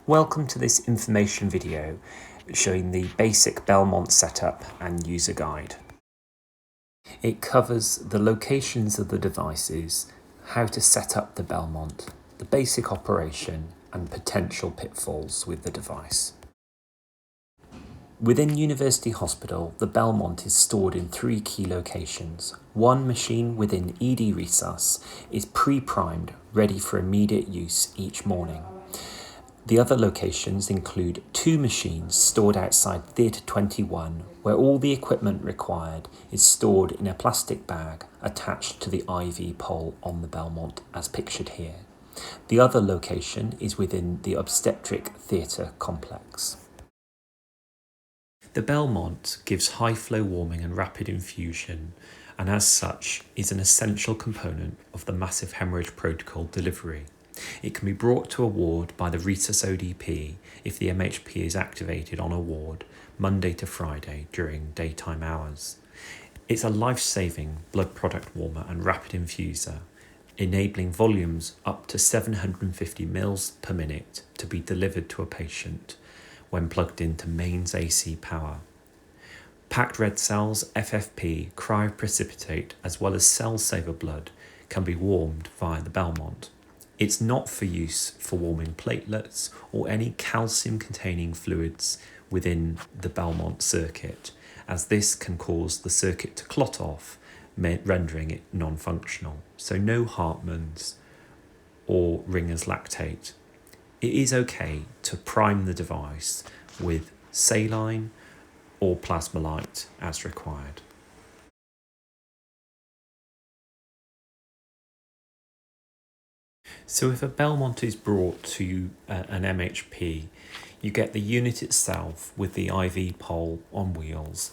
Welcome to this information video showing the basic Belmont setup and user guide. It covers the locations of the devices, how to set up the Belmont, the basic operation and potential pitfalls with the device. Within University Hospital, the Belmont is stored in 3 key locations. One machine within ED Resus is pre-primed, ready for immediate use each morning. The other locations include 2 machines stored outside Theatre 21, where all the equipment required is stored in a plastic bag attached to the IV pole on the Belmont, as pictured here. The other location is within the obstetric theatre complex. The Belmont gives high flow warming and rapid infusion, and as such is an essential component of the massive hemorrhage protocol delivery. It can be brought to a ward by the Resus ODP if the MHP is activated on a ward Monday to Friday during daytime hours. It's a life-saving blood product warmer and rapid infuser, enabling volumes up to 750 mL per minute to be delivered to a patient when plugged into mains AC power. Packed red cells, FFP, cryoprecipitate, as well as cell saver blood can be warmed via the Belmont. It's not for use for warming platelets or any calcium-containing fluids within the Belmont circuit, as this can cause the circuit to clot off, rendering it non-functional. So no Hartmann's or Ringer's lactate. It is okay to prime the device with saline or plasmolite as required. So if a Belmont is brought to an MHP, you get the unit itself with the IV pole on wheels.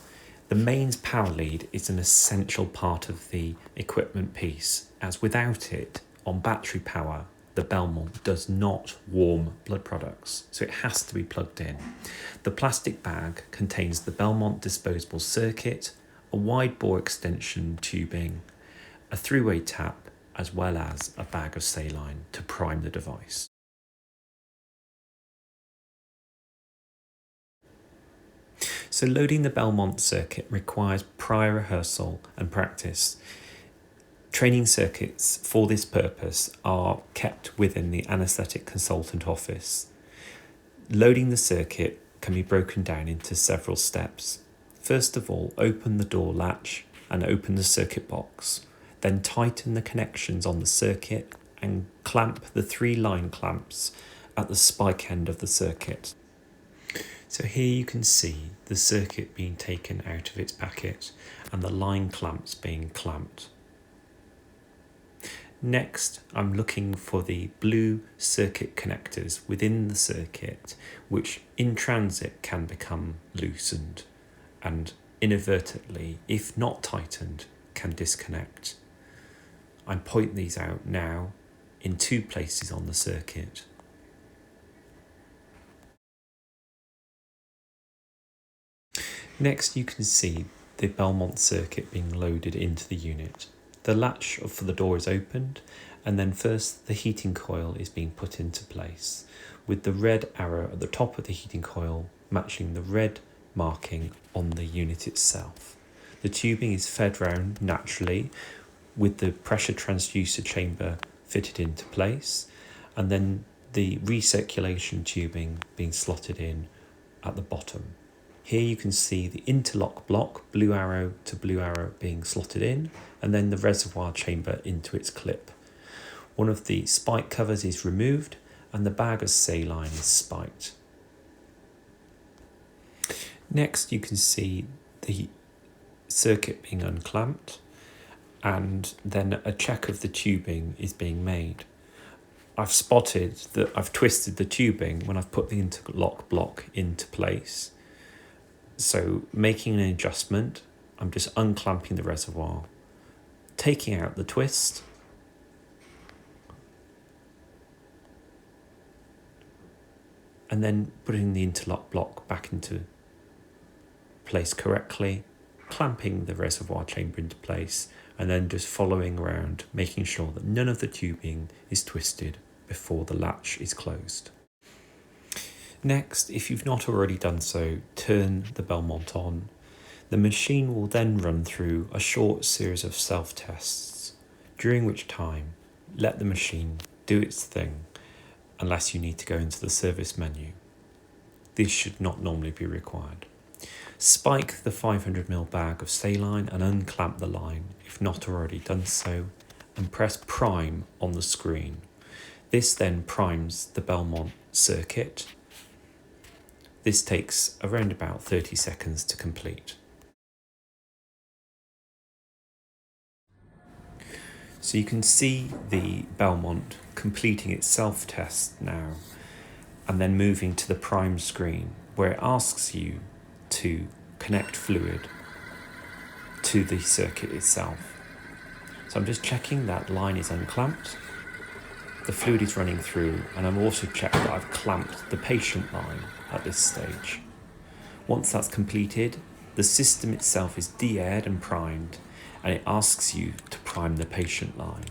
The mains power lead is an essential part of the equipment piece, as without it, on battery power, the Belmont does not warm blood products, so it has to be plugged in. The plastic bag contains the Belmont disposable circuit, a wide bore extension tubing, a 3-way tap, as well as a bag of saline to prime the device. So loading the Belmont circuit requires prior rehearsal and practice. Training circuits for this purpose are kept within the anaesthetic consultant office. Loading the circuit can be broken down into several steps. First of all, open the door latch and open the circuit box. Then tighten the connections on the circuit and clamp the 3 line clamps at the spike end of the circuit. So here you can see the circuit being taken out of its packet and the line clamps being clamped. Next, I'm looking for the blue circuit connectors within the circuit, which in transit can become loosened and inadvertently, if not tightened, can disconnect. I point these out now in 2 places on the circuit. Next, you can see the Belmont circuit being loaded into the unit. The latch for the door is opened, and then first the heating coil is being put into place, with the red arrow at the top of the heating coil matching the red marking on the unit itself. The tubing is fed round naturally, with the pressure transducer chamber fitted into place, and then the recirculation tubing being slotted in at the bottom. Here you can see the interlock block, blue arrow to blue arrow, being slotted in, and then the reservoir chamber into its clip. One of the spike covers is removed, and the bag of saline is spiked. Next, you can see the circuit being unclamped, and then a check of the tubing is being made. I've spotted that I've twisted the tubing when I've put the interlock block into place. So making an adjustment, I'm just unclamping the reservoir, taking out the twist, and then putting the interlock block back into place correctly, clamping the reservoir chamber into place, and then just following around, making sure that none of the tubing is twisted before the latch is closed. Next, if you've not already done so, turn the Belmont on. The machine will then run through a short series of self-tests, during which time let the machine do its thing unless you need to go into the service menu. This should not normally be required. Spike the 500ml bag of saline and unclamp the line if not already done so, and press prime on the screen. This then primes the Belmont circuit. This takes around about 30 seconds to complete. So you can see the Belmont completing its self-test now and then moving to the prime screen where it asks you to connect fluid to the circuit itself. So I'm just checking that line is unclamped, the fluid is running through, and I'm also checking that I've clamped the patient line at this stage. Once that's completed, the system itself is de-aired and primed, and it asks you to prime the patient line.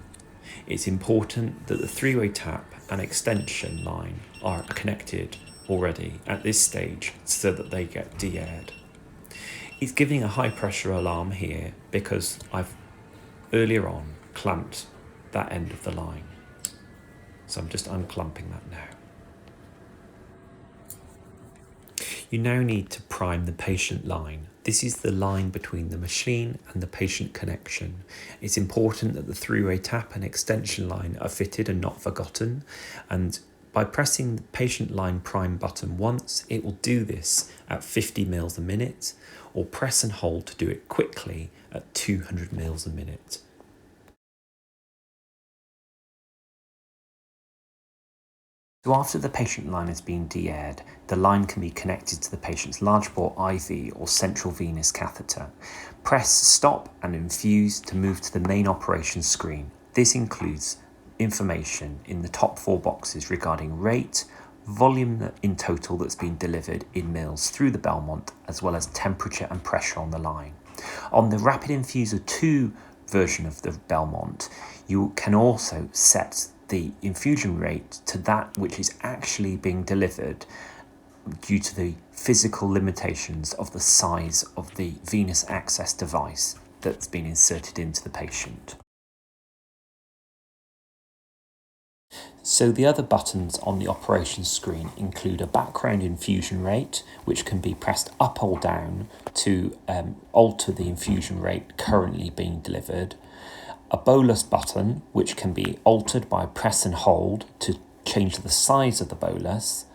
It's important that the three-way tap and extension line are connected already at this stage so that they get de-aired. It's giving a high pressure alarm here because I've earlier on clamped that end of the line. So I'm just unclamping that now. You now need to prime the patient line. This is the line between the machine and the patient connection. It's important that the three-way tap and extension line are fitted and not forgotten. And by pressing the patient line prime button once, it will do this at 50 mils a minute, or press and hold to do it quickly at 200 mils a minute. So after the patient line has been de-aired, the line can be connected to the patient's large bore IV or central venous catheter. Press stop and infuse to move to the main operation screen. This includes information in the top 4 boxes regarding rate, volume in total that's been delivered in mils through the Belmont, as well as temperature and pressure on the line. On the Rapid Infuser 2 version of the Belmont, you can also set the infusion rate to that which is actually being delivered due to the physical limitations of the size of the venous access device that's been inserted into the patient. So the other buttons on the operation screen include a background infusion rate, which can be pressed up or down to alter the infusion rate currently being delivered, a bolus button, which can be altered by press and hold to change the size of the bolus,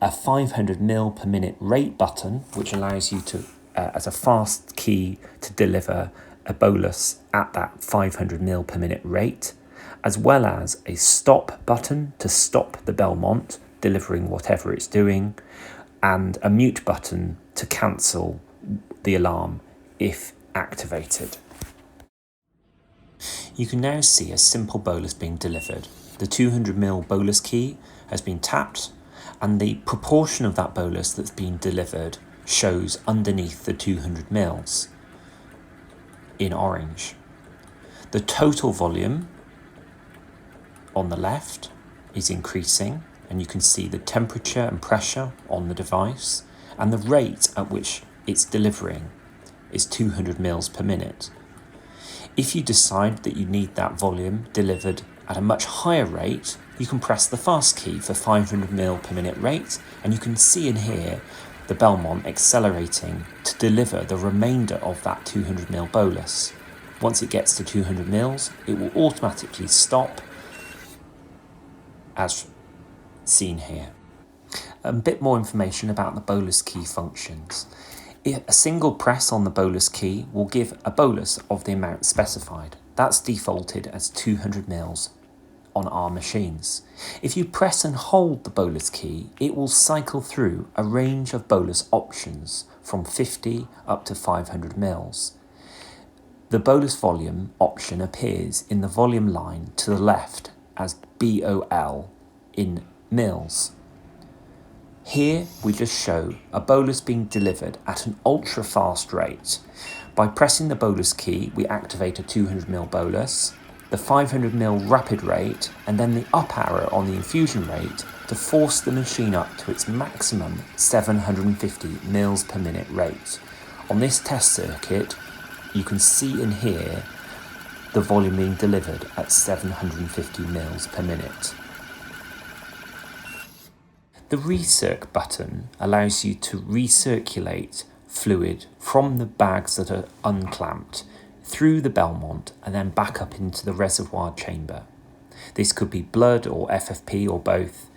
a 500 ml per minute rate button, which allows you to, as a fast key, to deliver a bolus at that 500 ml per minute rate, as well as a stop button to stop the Belmont delivering whatever it's doing, and a mute button to cancel the alarm if activated. You can now see a simple bolus being delivered. The 200 ml bolus key has been tapped, and the proportion of that bolus that's been delivered shows underneath the 200 mils in orange. The total volume on the left is increasing, and you can see the temperature and pressure on the device, and the rate at which it's delivering is 200 mils per minute. If you decide that you need that volume delivered at a much higher rate, you can press the fast key for 500 ml per minute rate, and you can see and hear the Belmont accelerating to deliver the remainder of that 200 ml bolus. Once it gets to 200 mils, it will automatically stop, as seen here. A bit more information about the bolus key functions. A single press on the bolus key will give a bolus of the amount specified. That's defaulted as 200 mils on our machines. If you press and hold the bolus key, it will cycle through a range of bolus options from 50 up to 500 mils. The bolus volume option appears in the volume line to the left as BOL in mils. Here we just show a bolus being delivered at an ultra fast rate. By pressing the bolus key, we activate a 200 ml bolus, the 500 ml rapid rate, and then the up arrow on the infusion rate to force the machine up to its maximum 750 mils per minute rate. On this test circuit, you can see and hear the volume being delivered at 750 mils per minute. The recirc button allows you to recirculate fluid from the bags that are unclamped through the Belmont and then back up into the reservoir chamber. This could be blood or FFP or both,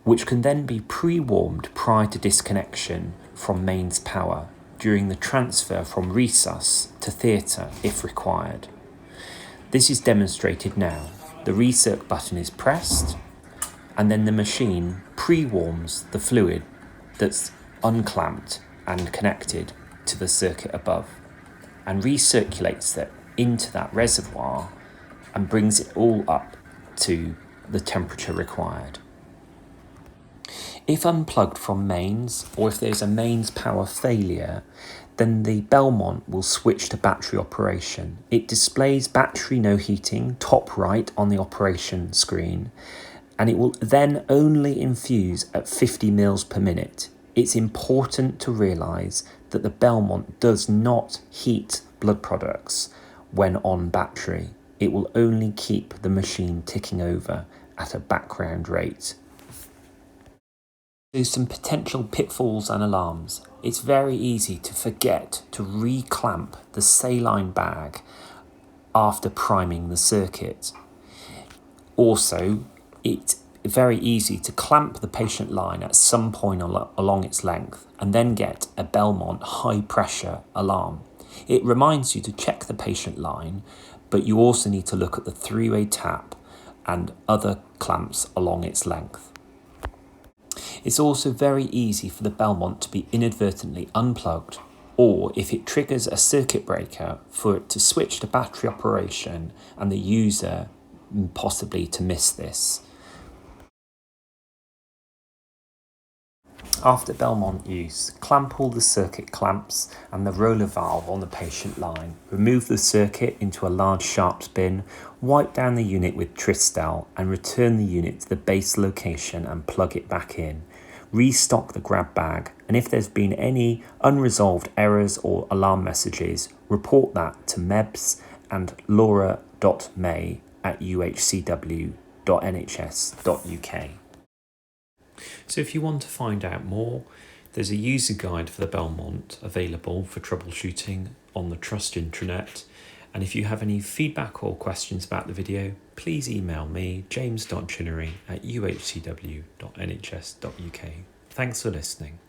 which can then be pre-warmed prior to disconnection from mains power during the transfer from resus to theatre if required. This is demonstrated now. The recirc button is pressed and then the machine pre-warms the fluid that's unclamped and connected to the circuit above and recirculates it into that reservoir and brings it all up to the temperature required. If unplugged from mains, or if there's a mains power failure, then the Belmont will switch to battery operation. It displays battery no heating top right on the operation screen, and it will then only infuse at 50 mils per minute. It's important to realise that the Belmont does not heat blood products when on battery. It will only keep the machine ticking over at a background rate. There's some potential pitfalls and alarms. It's very easy to forget to reclamp the saline bag after priming the circuit. Also, it's very easy to clamp the patient line at some point along its length and then get a Belmont high pressure alarm. It reminds you to check the patient line, but you also need to look at the three-way tap and other clamps along its length. It's also very easy for the Belmont to be inadvertently unplugged, or if it triggers a circuit breaker, for it to switch to battery operation and the user possibly to miss this. After Belmont use, clamp all the circuit clamps and the roller valve on the patient line. Remove the circuit into a large sharps bin, wipe down the unit with Tristel and return the unit to the base location and plug it back in. Restock the grab bag, and if there's been any unresolved errors or alarm messages, report that to mebs and laura.may@uhcw.nhs.uk. So if you want to find out more, there's a user guide for the Belmont available for troubleshooting on the Trust intranet. And if you have any feedback or questions about the video, please email me, james.chinnery@uhcw.nhs.uk. Thanks for listening.